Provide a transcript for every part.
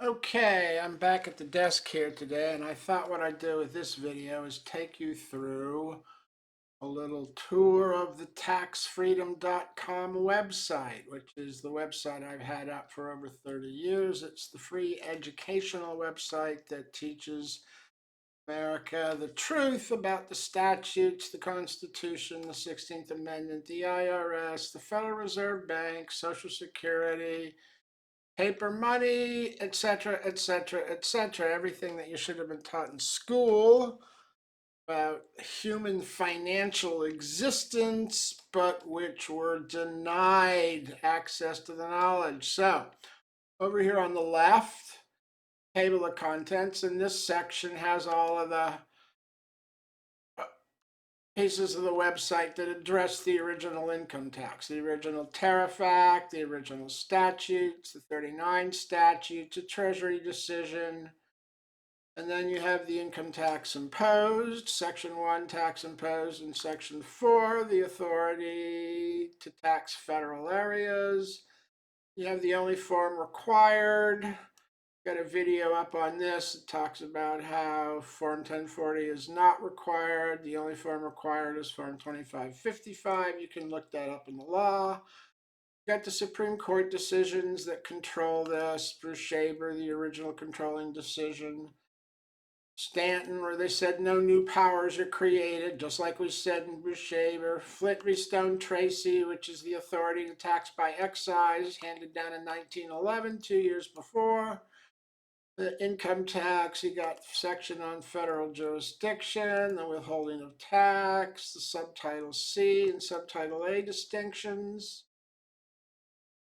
Okay, I'm back at the desk here today, and I thought what I'd do with this video is take you through a little tour of the taxfreedom.com website, which is the website I've had up for over 30 years. It's the free educational website that teaches America the truth about the statutes, the Constitution, the 16th Amendment, the IRS, the Federal Reserve Bank, Social Security, paper money, etc., etc., etc. Everything that you should have been taught in school about human financial existence, but which were denied access to the knowledge. So, over here on the left, table of contents, and this section has all of the pieces of the website that address the original income tax, the original Tariff Act, the original statutes, the 39 statutes, a Treasury decision. And then you have the income tax imposed, Section 1, tax imposed, and Section 4, the authority to tax federal areas. You have the only form required. Got a video up on this. It talks about how Form 1040 is not required. The only form required is Form 2555. You can look that up in the law. Got the Supreme Court decisions that control this. Bruce Shaber, the original controlling decision. Stanton, where they said no new powers are created, just like we said in Bruce Shaber. Flint v. Stone Tracy, which is the authority to tax by excise, handed down in 1911, 2 years before. The income tax, you got section on federal jurisdiction, the withholding of tax, the subtitle C and subtitle A distinctions.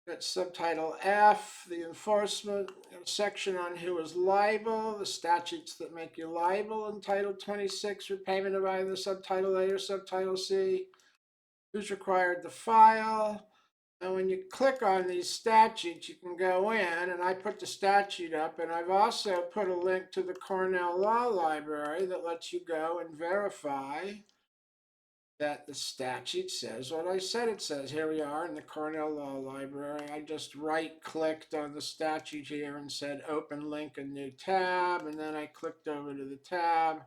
Got subtitle F, the enforcement section on who is liable, the statutes that make you liable in Title 26, repayment of either subtitle A or subtitle C, who's required to file. And when you click on these statutes, you can go in, and I put the statute up, and I've also put a link to the Cornell Law Library that lets you go and verify that the statute says what I said it says. Here we are in the Cornell Law Library. I just right-clicked on the statute here and said open link a new tab, and then I clicked over to the tab,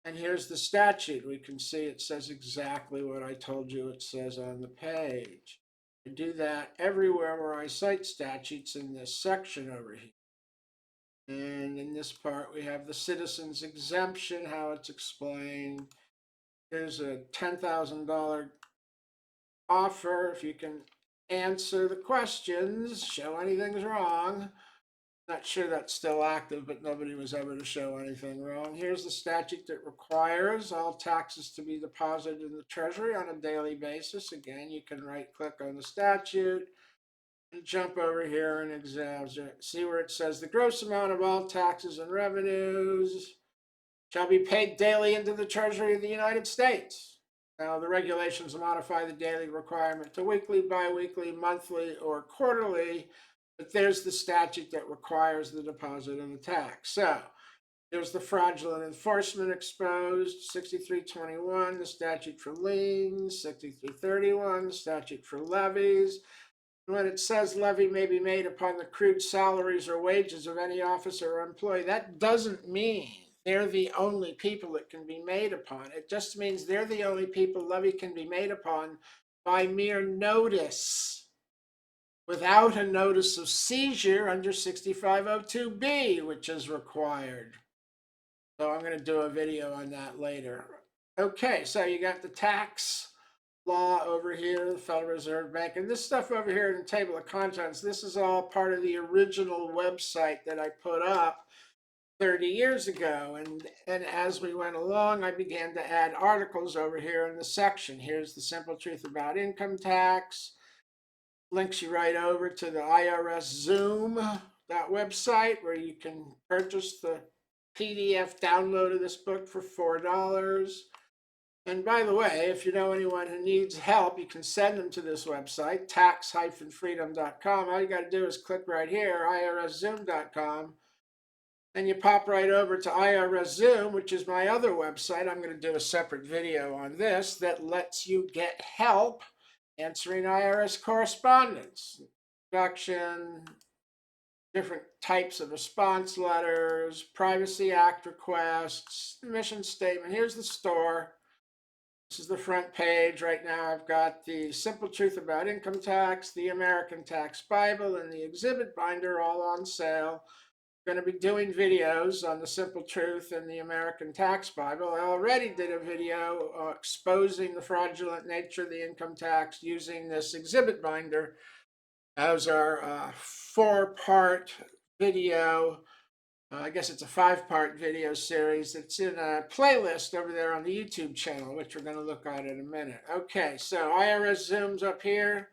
and here's the statute. We can see it says exactly what I told you it says on the page. I do that everywhere where I cite statutes in this section over here. And in this part, we have the citizen's exemption, how it's explained. Here's a $10,000 offer if you can answer the questions, show anything's wrong. Not sure that's still active, but nobody was ever to show anything wrong. Here's the statute that requires all taxes to be deposited in the Treasury on a daily basis. Again, you can right-click on the statute and jump over here and examine it. See where it says the gross amount of all taxes and revenues shall be paid daily into the Treasury of the United States. Now, the regulations modify the daily requirement to weekly, biweekly, monthly, or quarterly, but there's the statute that requires the deposit of the tax. So there's the fraudulent enforcement exposed, 6321, the statute for liens, 6331, the statute for levies. When it says levy may be made upon the accrued salaries or wages of any officer or employee, that doesn't mean they're the only people it can be made upon. It just means they're the only people levy can be made upon by mere notice, without a notice of seizure under 6502B, which is required. So I'm going to do a video on that later. Okay, so you got the tax law over here, the Federal Reserve Bank, and this stuff over here in the table of contents, this is all part of the original website that I put up 30 years ago. And as we went along, I began to add articles over here in the section. Here's the simple truth about income tax. Links you right over to the IRS Zoom, that website where you can purchase the PDF download of this book for $4. And by the way, if you know anyone who needs help, you can send them to this website, tax-freedom.com. All you got to do is click right here, irszoom.com, and you pop right over to IRS Zoom, which is my other website. I'm going to do a separate video on this that lets you get help answering IRS correspondence. Introduction, different types of response letters, Privacy Act requests, mission statement. Here's the store. This is the front page. Right now I've got the Simple Truth About Income Tax, the American Tax Bible, and the exhibit binder all on sale. I'm going to be doing videos on the Simple Truth and the American Tax Bible. I already did a video exposing the fraudulent nature of the income tax using this exhibit binder as our 4-part video. I guess it's a 5-part video series. It's in a playlist over there on the YouTube channel, which we're going to look at in a minute. Okay, so IRS Zoom's up here.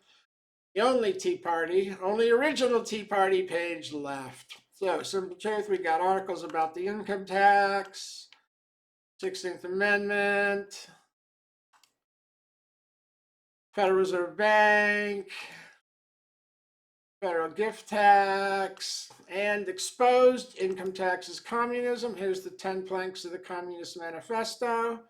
The only Tea Party, only original Tea Party page left. So, Simple Truth, we got articles about the income tax, 16th Amendment, Federal Reserve Bank, federal gift tax, and exposed income tax as communism. Here's the 10 planks of the Communist Manifesto.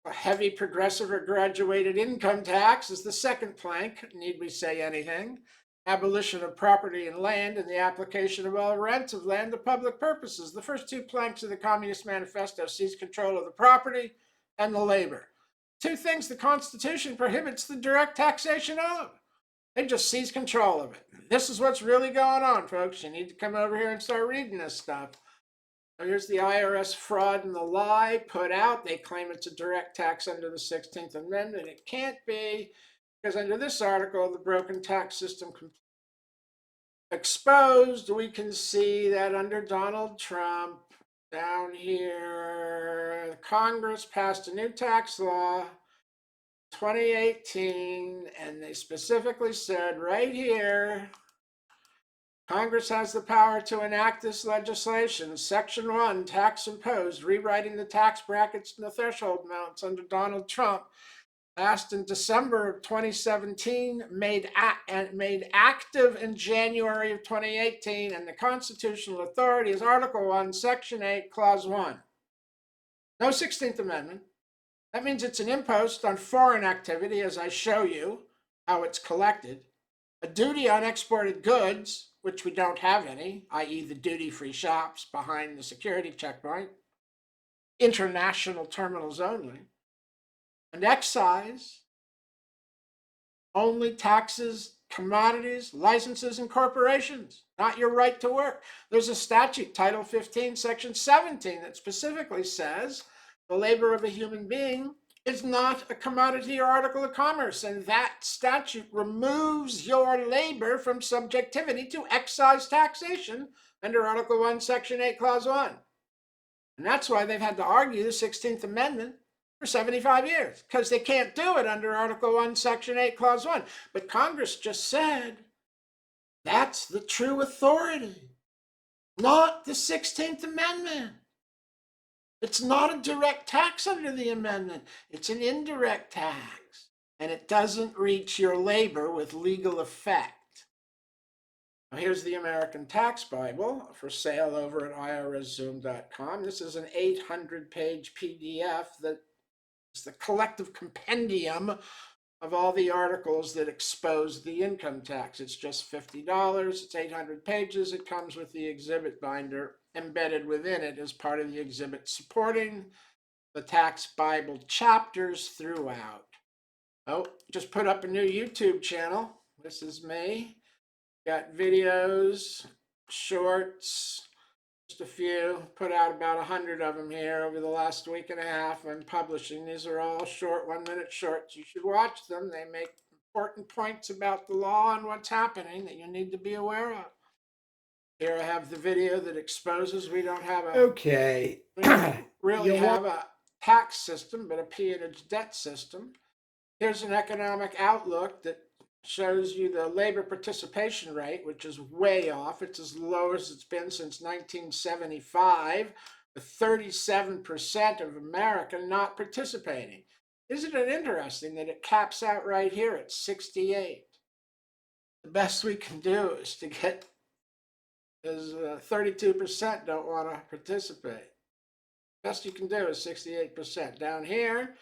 A heavy progressive or graduated income tax is the second plank. Need we say anything? Abolition of property and land and the application of all rent of land to public purposes. The first 2 planks of the Communist Manifesto seize control of the property and the labor. 2 things the Constitution prohibits the direct taxation of. They just seize control of it. This is what's really going on, folks. You need to come over here and start reading this stuff. Here's the IRS fraud and the lie put out. They claim it's a direct tax under the 16th Amendment. It can't be, because under this article, the broken tax system exposed, we can see that under Donald Trump, down here, Congress passed a new tax law 2018, and they specifically said right here, Congress has the power to enact this legislation. Section 1, tax imposed, rewriting the tax brackets and the threshold amounts under Donald Trump, passed in December of 2017, made active in January of 2018, and the constitutional authority is Article 1, Section 8, Clause 1. No 16th Amendment. That means it's an impost on foreign activity, as I show you how it's collected, a duty on exported goods, which we don't have any, i.e. the duty-free shops behind the security checkpoint, international terminals only, and excise only taxes commodities, licenses, and corporations, not your right to work. There's a statute, Title 15, Section 17, that specifically says the labor of a human being is not a commodity or article of commerce, and that statute removes your labor from subjectivity to excise taxation under Article 1, Section 8, Clause 1. And that's why they've had to argue the 16th Amendment for 75 years, because they can't do it under Article 1, Section 8, Clause 1. But Congress just said that's the true authority, not the 16th Amendment. It's not a direct tax under the amendment. It's an indirect tax, and it doesn't reach your labor with legal effect. Now, here's the American Tax Bible for sale over at irszoom.com. This is an 800-page PDF that is the collective compendium of all the articles that expose the income tax. It's just $50. It's 800 pages. It comes with the exhibit binder embedded within it as part of the exhibit supporting the Tax Bible chapters throughout. Oh, just put up a new YouTube channel. This is me. Got videos, shorts, just a few. Put out about 100 of them here over the last week and a half. I'm publishing. These are all short, 1-minute shorts. You should watch them. They make important points about the law and what's happening that you need to be aware of. Here I have the video that exposes we don't have a Okay. we don't really have a tax system, but a peonage debt system. Here's an economic outlook that shows you the labor participation rate, which is way off. It's as low as it's been since 1975, with 37% of America not participating. Isn't it interesting that it caps out right here at 68? The best we can do is to get is 32% don't want to participate. Best you can do is 68%. Down here,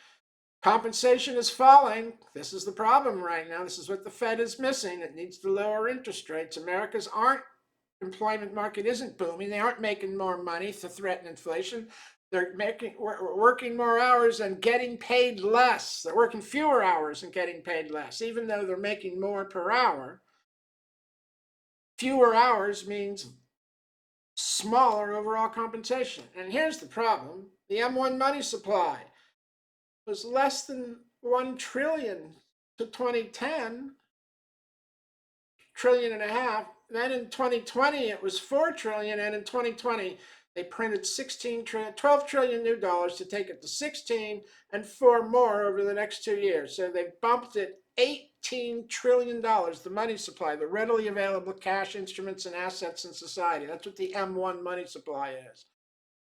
compensation is falling. This is the problem right now. This is what the Fed is missing. It needs to lower interest rates. Americans aren't employment market isn't booming. They aren't making more money to threaten inflation. They're working more hours and getting paid less. They're working fewer hours and getting paid less, even though they're making more per hour. Fewer hours means smaller overall compensation. And here's the problem. The M1 money supply was less than 1 trillion to 2010, trillion and a half. Then in 2020, it was 4 trillion. And in 2020, they printed 12 trillion new dollars to take it to 16 and 4 more over the next 2 years. So they bumped it $18 trillion, the money supply, the readily available cash, instruments, and assets in society. That's what the M1 money supply is.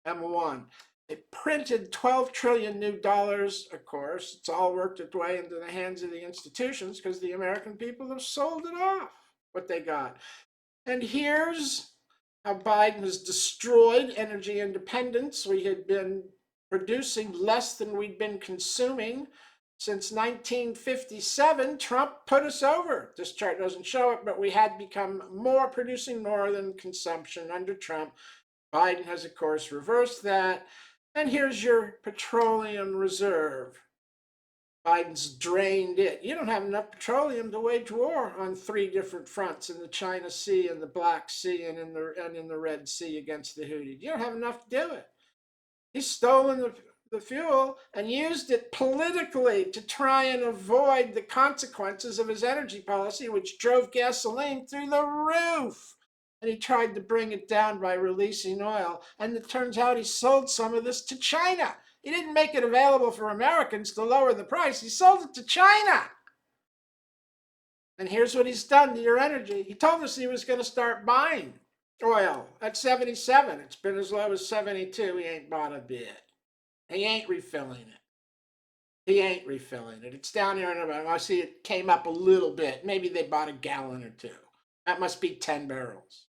M1. They printed 12 trillion new dollars, of course. It's all worked its way into the hands of the institutions because the American people have sold it off, what they got. And here's how Biden has destroyed energy independence. We had been producing less than we'd been consuming since 1957. Trump put us over. This chart doesn't show it, but we had become producing more than consumption under Trump. Biden has, of course, reversed that. And here's your petroleum reserve. Biden's drained it. You don't have enough petroleum to wage war on 3 different fronts in the China Sea and the Black Sea and in the Red Sea against the Houthis. You don't have enough to do it. He's stolen the fuel and used it politically to try and avoid the consequences of his energy policy, which drove gasoline through the roof. And he tried to bring it down by releasing oil. And it turns out he sold some of this to China. He didn't make it available for Americans to lower the price. He sold it to China. And here's what he's done to your energy. He told us he was going to start buying oil at 77. It's been as low as 72. He ain't bought a bit. He ain't refilling it. He ain't refilling it. It's down here. I see it came up a little bit. Maybe they bought a gallon or 2. That must be 10 barrels.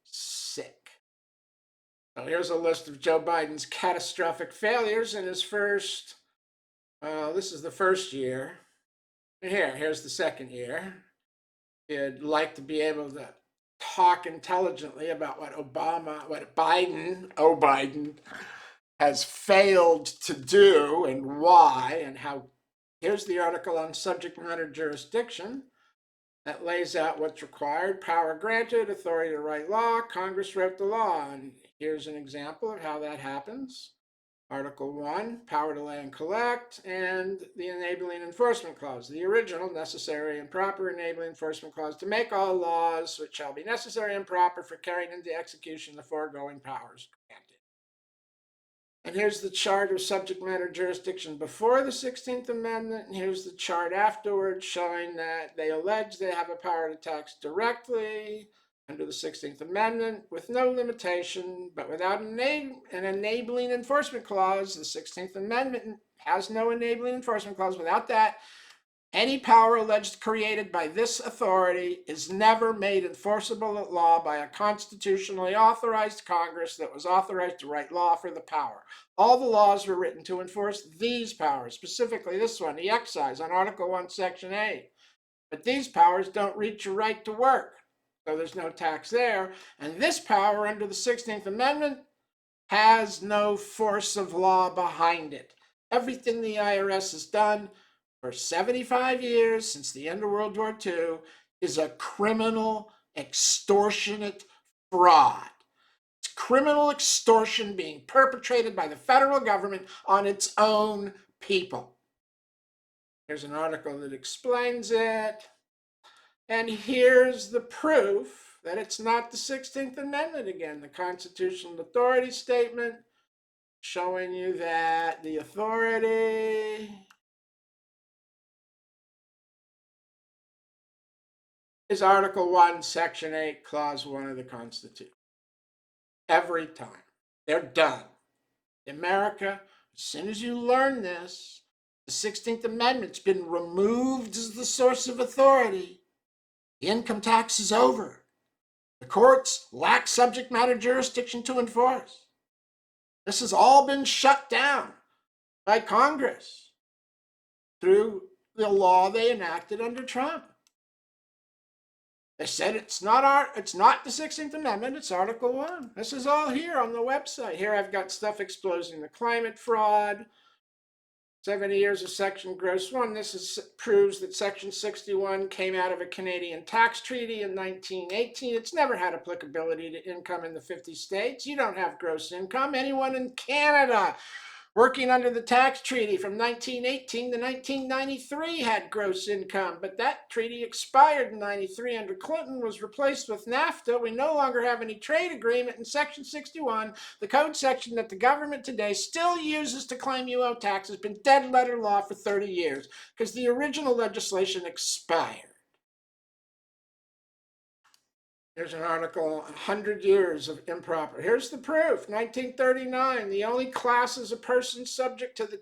Sick. So here's a list of Joe Biden's catastrophic failures in his first, this is the first year. And here's the second year. He'd like to be able to talk intelligently about what Biden has failed to do and why and how. Here's the article on subject matter jurisdiction that lays out what's required. Power granted, authority to write law. Congress wrote the law. And here's an example of how that happens. Article 1, power to lay and collect, and the enabling enforcement clause, the original necessary and proper enabling enforcement clause to make all laws which shall be necessary and proper for carrying into execution the foregoing powers granted. And here's the chart of subject matter jurisdiction before the 16th Amendment, and here's the chart afterwards showing that they allege they have a power to tax directly under the 16th Amendment with no limitation, but without an enabling enforcement clause. The 16th Amendment has no enabling enforcement clause. Without that, any power alleged created by this authority is never made enforceable at law by a constitutionally authorized Congress that was authorized to write law for the power. All the laws were written to enforce these powers, specifically this one, the excise on Article 1, Section 8. But these powers don't reach your right to work. So there's no tax there. And this power under the 16th Amendment has no force of law behind it. Everything the IRS has done for 75 years since the end of World War II is a criminal, extortionate fraud. It's criminal extortion being perpetrated by the federal government on its own people. Here's an article that explains it. And here's the proof that it's not the 16th Amendment again, the constitutional authority statement showing you that the authority is Article 1, Section 8, Clause 1 of the Constitution. Every time. They're done. America, as soon as you learn this, the 16th Amendment's been removed as the source of authority. The income tax is over. The courts lack subject matter jurisdiction to enforce. This has all been shut down by Congress through the law they enacted under Trump. They said it's not the 16th Amendment, it's Article 1. This is all here on the website. Here I've got stuff exposing the climate fraud, 70 years of Section Gross 1. Proves that Section 61 came out of a Canadian tax treaty in 1918. It's never had applicability to income in the 50 states. You don't have gross income. Anyone in Canada working under the tax treaty from 1918 to 1993 had gross income, but that treaty expired in 93 under Clinton, was replaced with NAFTA. We no longer have any trade agreement, in Section 61, the code section that the government today still uses to claim you owe tax, has been dead letter law for 30 years because the original legislation expired. Here's an article, 100 years of improper. Here's the proof, 1939. The only classes of persons subject to the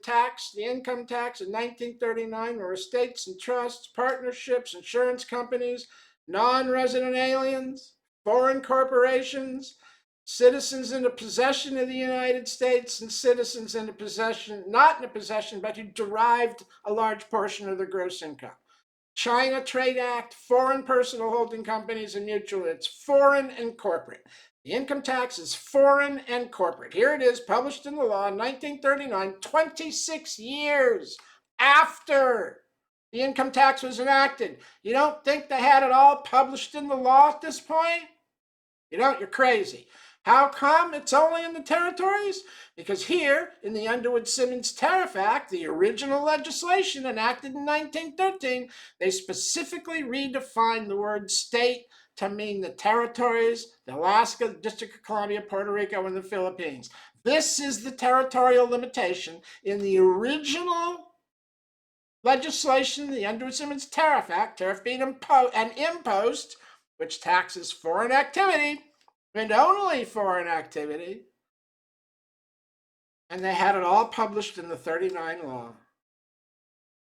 income tax in 1939 were estates and trusts, partnerships, insurance companies, non-resident aliens, foreign corporations, citizens in the possession of the United States, and citizens in the possession, not in the possession, but who derived a large portion of their gross income. China Trade Act, foreign personal holding companies, and mutual. It's foreign and corporate. The income tax is foreign and corporate. Here it is, published in the law in 1939, 26 years after the income tax was enacted. You don't think they had it all published in the law at this point? You don't, you're crazy. How come it's only in the territories? Because here, in the Underwood-Simmons Tariff Act, the original legislation enacted in 1913, they specifically redefined the word state to mean the territories, the Alaska, the District of Columbia, Puerto Rico, and the Philippines. This is the territorial limitation in the original legislation, the Underwood-Simmons Tariff Act, tariff being imposed, which taxes foreign activity, and only foreign activity. And they had it all published in the 39 law.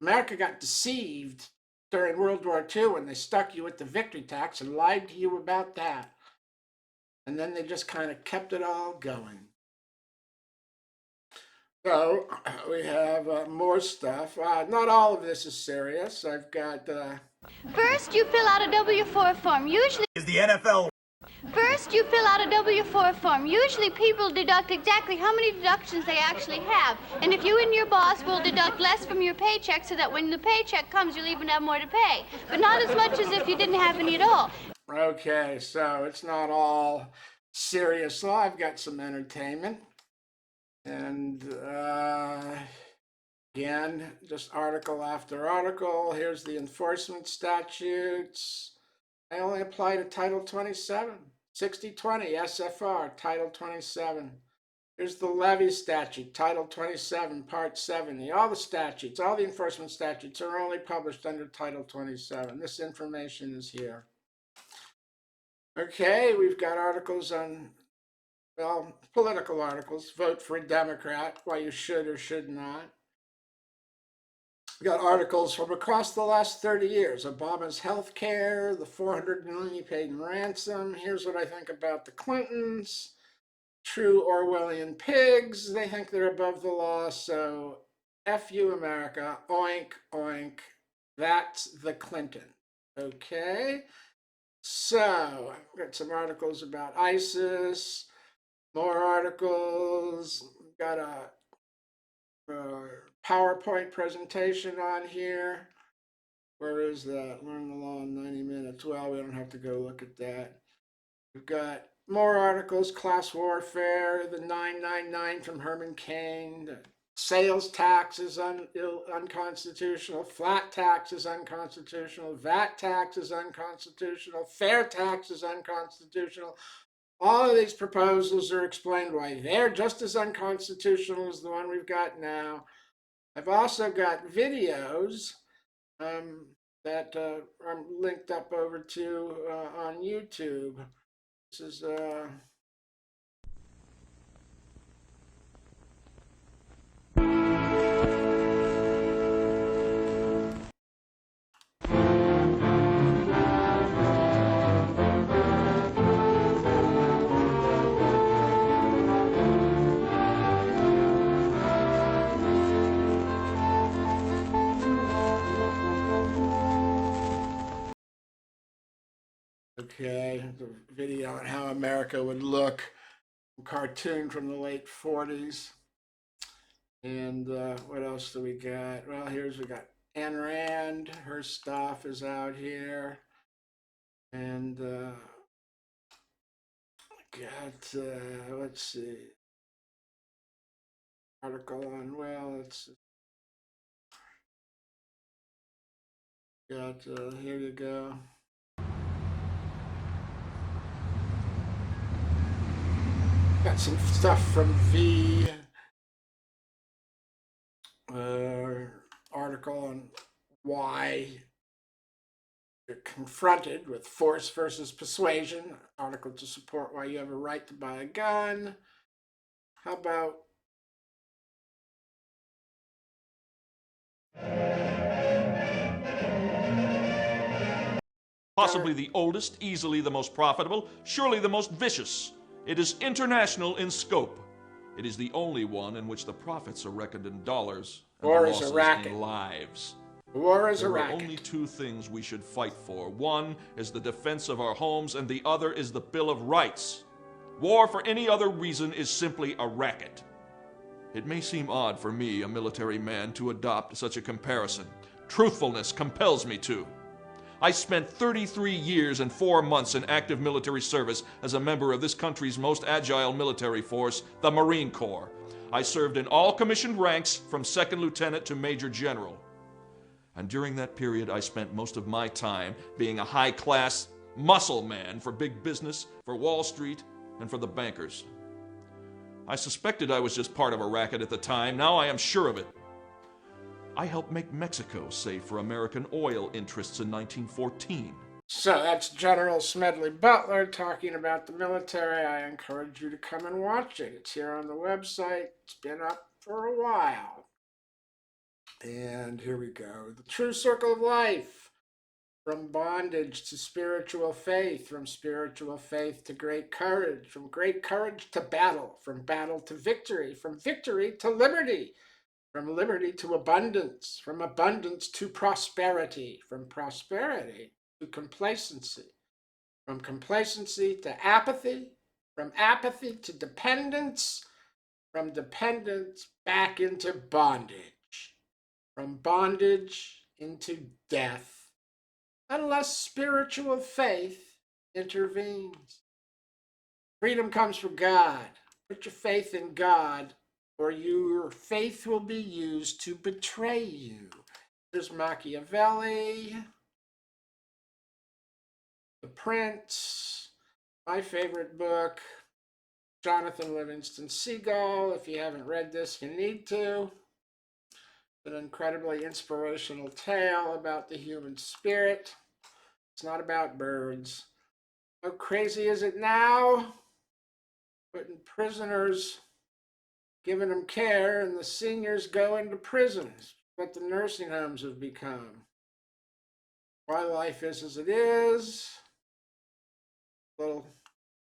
America got deceived during World War II when they stuck you with the victory tax and lied to you about that. And then they just kind of kept it all going. So we have more stuff. Not all of this is serious. I've got... First, you fill out a W-4 form. Usually... Is the NFL... First, you fill out a W-4 form. Usually people deduct exactly how many deductions they actually have. And if you and your boss will deduct less from your paycheck so that when the paycheck comes, you'll even have more to pay. But not as much as if you didn't have any at all. Okay, so it's not all serious law. I've got some entertainment. And again, just article after article. Here's the enforcement statutes. They only apply to Title 27, 6020 SFR, Title 27. Here's the levy statute, Title 27, Part 70. All the statutes, all the enforcement statutes are only published under Title 27. This information is here. Okay, we've got articles on, well, political articles. Vote for a Democrat, why you should or should not. We got articles from across the last 30 years. Obama's health care, the $400 million he paid in ransom. Here's what I think about the Clintons. True Orwellian pigs. They think they're above the law, so F you, America. Oink, oink. That's the Clinton. Okay. So, I've got some articles about ISIS. More articles. Got a PowerPoint presentation on here. Where is that? Learn the law in 90 minutes. Well, we don't have to go look at that. We've got more articles, class warfare, the 999 from Herman Cain, the sales tax is unconstitutional, flat tax is unconstitutional, VAT tax is unconstitutional, fair tax is unconstitutional. All of these proposals are explained why they're just as unconstitutional as the one we've got now. I've also got videos that are linked up over to on YouTube. This is Okay, the video on how America would look, a cartoon from the late 40s. And what else do we got? Well, we got Ayn Rand. Her stuff is out here. And let's see, article on, well, it's got, here you go. Got some stuff from V. Article on why you're confronted with force versus persuasion. Article to support why you have a right to buy a gun. How about Possibly the oldest, easily the most profitable, surely the most vicious. It is international in scope. It is the only one in which the profits are reckoned in dollars and War the is a losses racket. in lives. War is a There are racket? only two things we should fight for. One is the defense of our homes, and the other is the Bill of Rights. War for any other reason is simply a racket. It may seem odd for me, a military man, to adopt such a comparison. Truthfulness compels me to. I spent 33 years and 4 months in active military service as a member of this country's most agile military force, the Marine Corps. I served in all commissioned ranks from second lieutenant to major general. And during that period, I spent most of my time being a high-class muscle man for big business, for Wall Street, and for the bankers. I suspected I was just part of a racket at the time. Now I am sure of it. I helped make Mexico safe for American oil interests in 1914. So that's General Smedley Butler talking about the military. I encourage you to come and watch it. It's here on the website. It's been up for a while. And here we go. The True Circle of Life. From bondage to spiritual faith, from spiritual faith to great courage, from great courage to battle, from battle to victory, from victory to liberty, from liberty to abundance, from abundance to prosperity, from prosperity to complacency, from complacency to apathy, from apathy to dependence, from dependence back into bondage, from bondage into death, unless spiritual faith intervenes. Freedom comes from God. Put your faith in God, or your faith will be used to betray you. There's Machiavelli, The Prince, my favorite book, Jonathan Livingston Seagull. If you haven't read this, you need to. An incredibly inspirational tale about the human spirit. It's not about birds. How crazy is it now? Putting prisoners, giving them care, and the seniors go into prisons. What the nursing homes have become. Why life is as it is. Little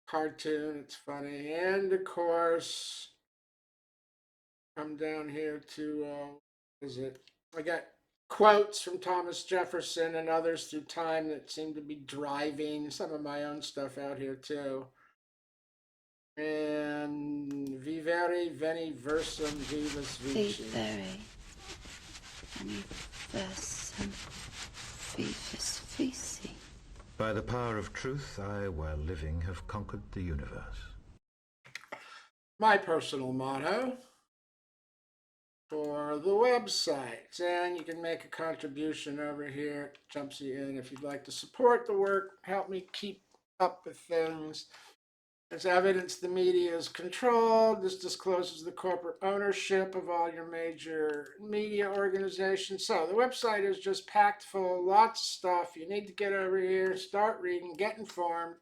cartoon, it's funny. And of course, come down here to, I got quotes from Thomas Jefferson and others through time that seem to be driving some of my own stuff out here too. And vivere veni versum vivus vici. Vivere veni versum vivus vici. By the power of truth, I, while living, have conquered the universe. My personal motto for the website. And you can make a contribution over here. It jumps you in if you'd like to support the work, help me keep up with things. As evidence the media is controlled, this discloses the corporate ownership of all your major media organizations. So the website is just packed full of lots of stuff. You need to get over here, start reading, get informed.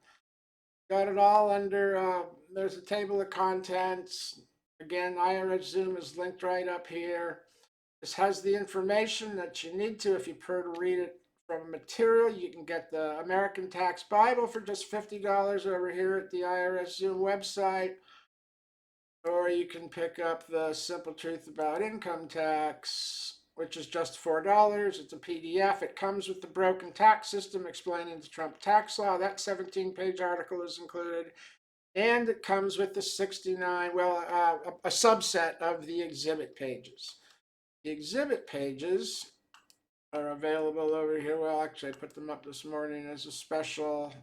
Got it all under, there's a table of contents. Again, IRS Zoom is linked right up here. This has the information that you need to if you prefer to read it from material. You can get the American Tax Bible for just $50 over here at the IRS Zoom website. Or you can pick up the Simple Truth About Income Tax which is just $4. It's a PDF. It comes with the broken tax system explaining the Trump tax law. That 17-page article is included. And it comes with the 69, a subset of the exhibit pages. The exhibit pages are available over here. Well, actually, I put them up this morning as a special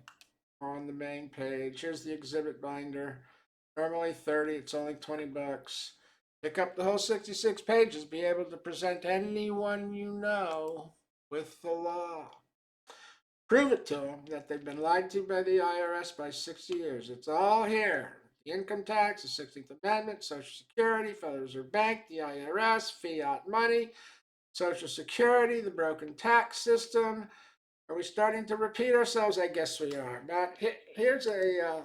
on the main page. Here's the exhibit binder. Normally 30, it's only 20 bucks. Pick up the whole 66 pages, be able to present anyone you know with the law. Prove it to them that they've been lied to by the IRS by 60 years. It's all here. The income tax, the 16th Amendment, Social Security, Federal Reserve Bank, the IRS, fiat money, Social Security, the broken tax system. Are we starting to repeat ourselves? I guess we are. But here's a...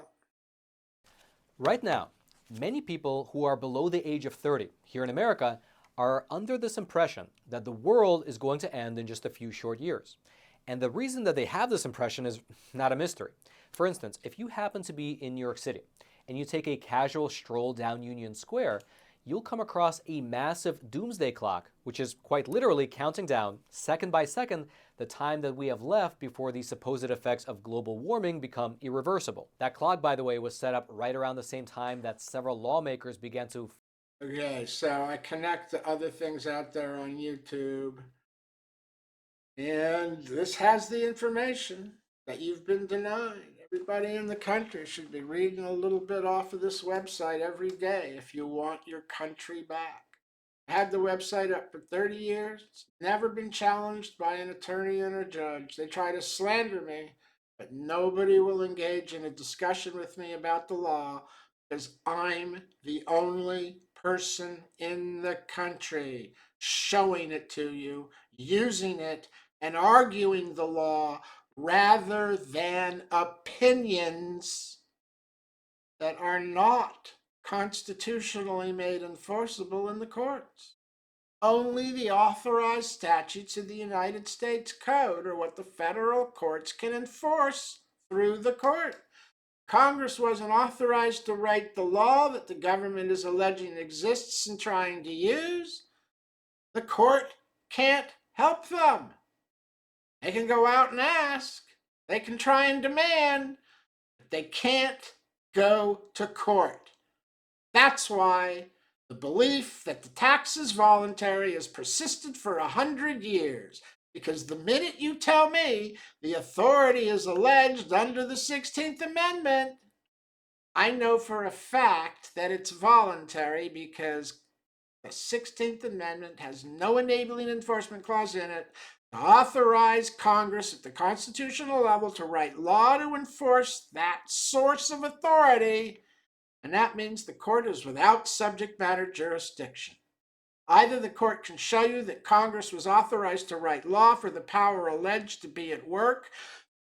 Right now, many people who are below the age of 30 here in America are under this impression that the world is going to end in just a few short years. And the reason that they have this impression is not a mystery. For instance, if you happen to be in New York City and you take a casual stroll down Union Square, you'll come across a massive doomsday clock, which is quite literally counting down, second by second, the time that we have left before the supposed effects of global warming become irreversible. That clock, by the way, was set up right around the same time that several lawmakers began to... Okay, so I connect to other things out there on YouTube. And this has the information that you've been denied. Everybody in the country should be reading a little bit off of this website every day if you want your country back. I had the website up for 30 years. It's never been challenged by an attorney and a judge. They try to slander me, but nobody will engage in a discussion with me about the law because I'm the only person in the country showing it to you, using it, and arguing the law rather than opinions that are not constitutionally made enforceable in the courts. Only the authorized statutes of the United States Code are what the federal courts can enforce through the court. Congress wasn't authorized to write the law that the government is alleging exists and trying to use. The court can't help them. They can go out and ask. They can try and demand. But they can't go to court. That's why the belief that the tax is voluntary has persisted for 100 years. Because the minute you tell me the authority is alleged under the 16th Amendment, I know for a fact that it's voluntary because the 16th Amendment has no enabling enforcement clause in it to authorize Congress at the constitutional level to write law to enforce that source of authority, and that means the court is without subject matter jurisdiction. Either the court can show you that Congress was authorized to write law for the power alleged to be at work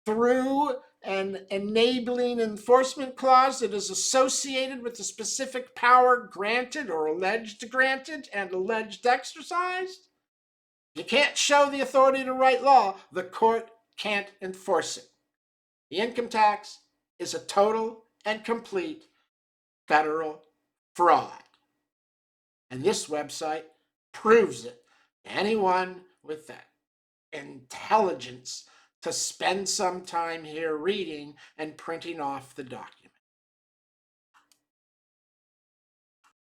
through an enabling enforcement clause that is associated with the specific power granted or alleged granted and alleged exercised. You can't show the authority to write law. The court can't enforce it. The income tax is a total and complete federal fraud. And this website proves it to anyone with that intelligence to spend some time here reading and printing off the document.